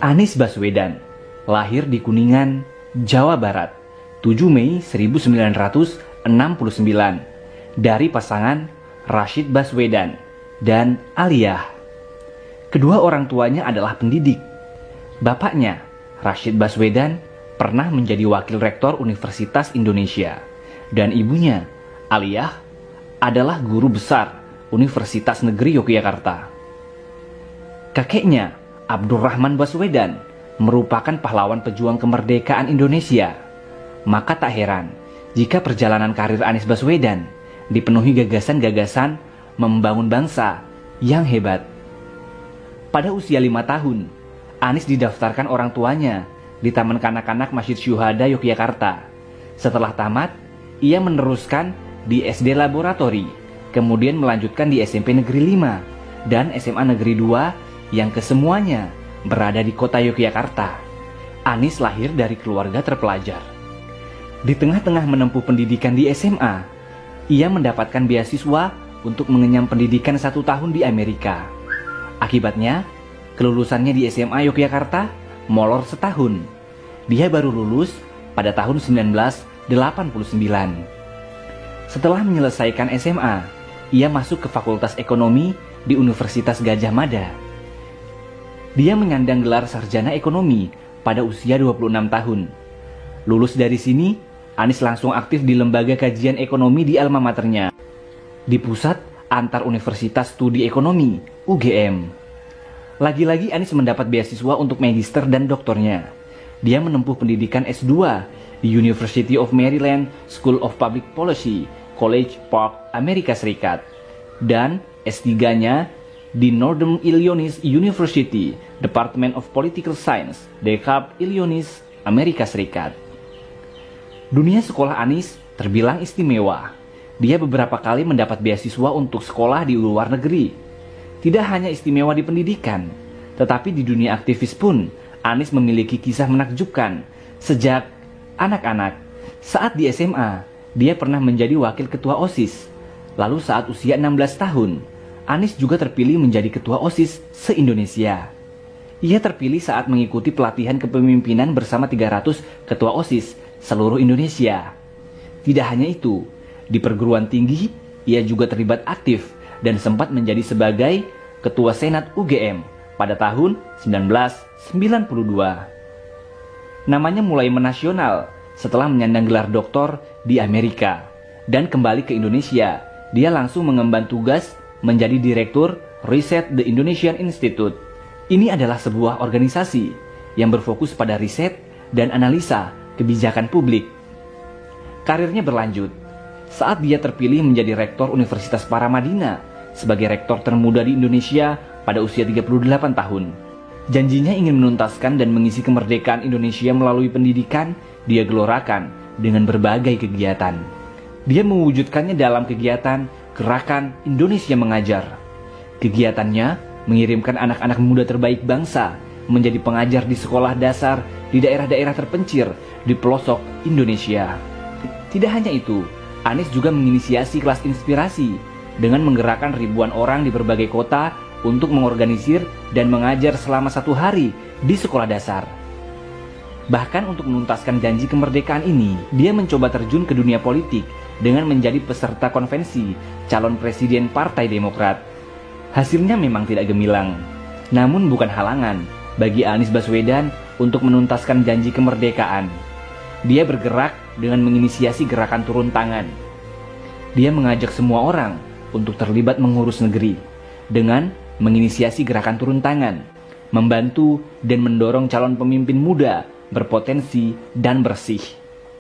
Anies Baswedan lahir di Kuningan, Jawa Barat, 7 Mei 1969 dari pasangan Rashid Baswedan dan Aliyah. Kedua orang tuanya adalah pendidik. Bapaknya, Rashid Baswedan, pernah menjadi wakil rektor Universitas Indonesia, dan ibunya, Aliyah, adalah guru besar Universitas Negeri Yogyakarta. Kakeknya, Abdurrahman Baswedan, merupakan pahlawan pejuang kemerdekaan Indonesia. Maka tak heran jika perjalanan karir Anies Baswedan dipenuhi gagasan-gagasan membangun bangsa yang hebat. Pada usia 5 tahun, Anies didaftarkan orang tuanya di Taman Kanak-kanak Masjid Syuhada Yogyakarta. Setelah tamat, ia meneruskan di SD Laboratori, kemudian melanjutkan di SMP Negeri 5 dan SMA Negeri 2 yang kesemuanya berada di kota Yogyakarta. Anies lahir dari keluarga terpelajar. Di tengah-tengah menempuh pendidikan di SMA, ia mendapatkan beasiswa untuk mengenyam pendidikan 1 tahun di Amerika. Akibatnya, kelulusannya di SMA Yogyakarta molor setahun. Dia baru lulus pada tahun 1989. Setelah menyelesaikan SMA, ia masuk ke Fakultas Ekonomi di Universitas Gadjah Mada. Dia menyandang gelar sarjana ekonomi pada usia 26 tahun. Lulus dari sini, Anies langsung aktif di Lembaga Kajian Ekonomi di alma maternya, di Pusat Antar Universitas Studi Ekonomi, UGM. Lagi-lagi Anies mendapat beasiswa untuk magister dan doktornya. Dia menempuh pendidikan S2 di University of Maryland School of Public Policy, College Park, Amerika Serikat, dan S3-nya di Northern Illinois University, Department of Political Science, DeKalb, Illinois, Amerika Serikat. Dunia sekolah Anies terbilang istimewa. Dia beberapa kali mendapat beasiswa untuk sekolah di luar negeri. Tidak hanya istimewa di pendidikan, tetapi di dunia aktivis pun Anies memiliki kisah menakjubkan. Sejak anak-anak, saat di SMA, dia pernah menjadi wakil ketua OSIS. Lalu saat usia 16 tahun, Anies juga terpilih menjadi ketua OSIS se-Indonesia. Ia terpilih saat mengikuti pelatihan kepemimpinan bersama 300 ketua OSIS seluruh Indonesia. Tidak hanya itu, di perguruan tinggi, ia juga terlibat aktif dan sempat menjadi sebagai ketua Senat UGM pada tahun 1992. Namanya mulai menasional setelah menyandang gelar doktor di Amerika. Dan kembali ke Indonesia, dia langsung mengemban tugas menjadi Direktur Riset The Indonesian Institute. Ini adalah sebuah organisasi yang berfokus pada riset dan analisa kebijakan publik. Karirnya berlanjut saat dia terpilih menjadi Rektor Universitas Paramadina sebagai rektor termuda di Indonesia pada usia 38 tahun. Janjinya ingin menuntaskan dan mengisi kemerdekaan Indonesia melalui pendidikan. Dia gelorakan dengan berbagai kegiatan. Dia mewujudkannya dalam kegiatan Gerakan Indonesia Mengajar. Kegiatannya mengirimkan anak-anak muda terbaik bangsa menjadi pengajar di sekolah dasar di daerah-daerah terpencil di pelosok Indonesia. Tidak hanya itu, Anies juga menginisiasi kelas inspirasi dengan menggerakkan ribuan orang di berbagai kota untuk mengorganisir dan mengajar selama 1 hari di sekolah dasar. Bahkan untuk menuntaskan janji kemerdekaan ini, dia mencoba terjun ke dunia politik dengan menjadi peserta konvensi calon presiden Partai Demokrat. Hasilnya memang tidak gemilang, namun bukan halangan bagi Anies Baswedan untuk menuntaskan janji kemerdekaan. Dia bergerak dengan menginisiasi gerakan turun tangan. Dia mengajak semua orang untuk terlibat mengurus negeri dengan menginisiasi gerakan turun tangan, membantu dan mendorong calon pemimpin muda berpotensi dan bersih.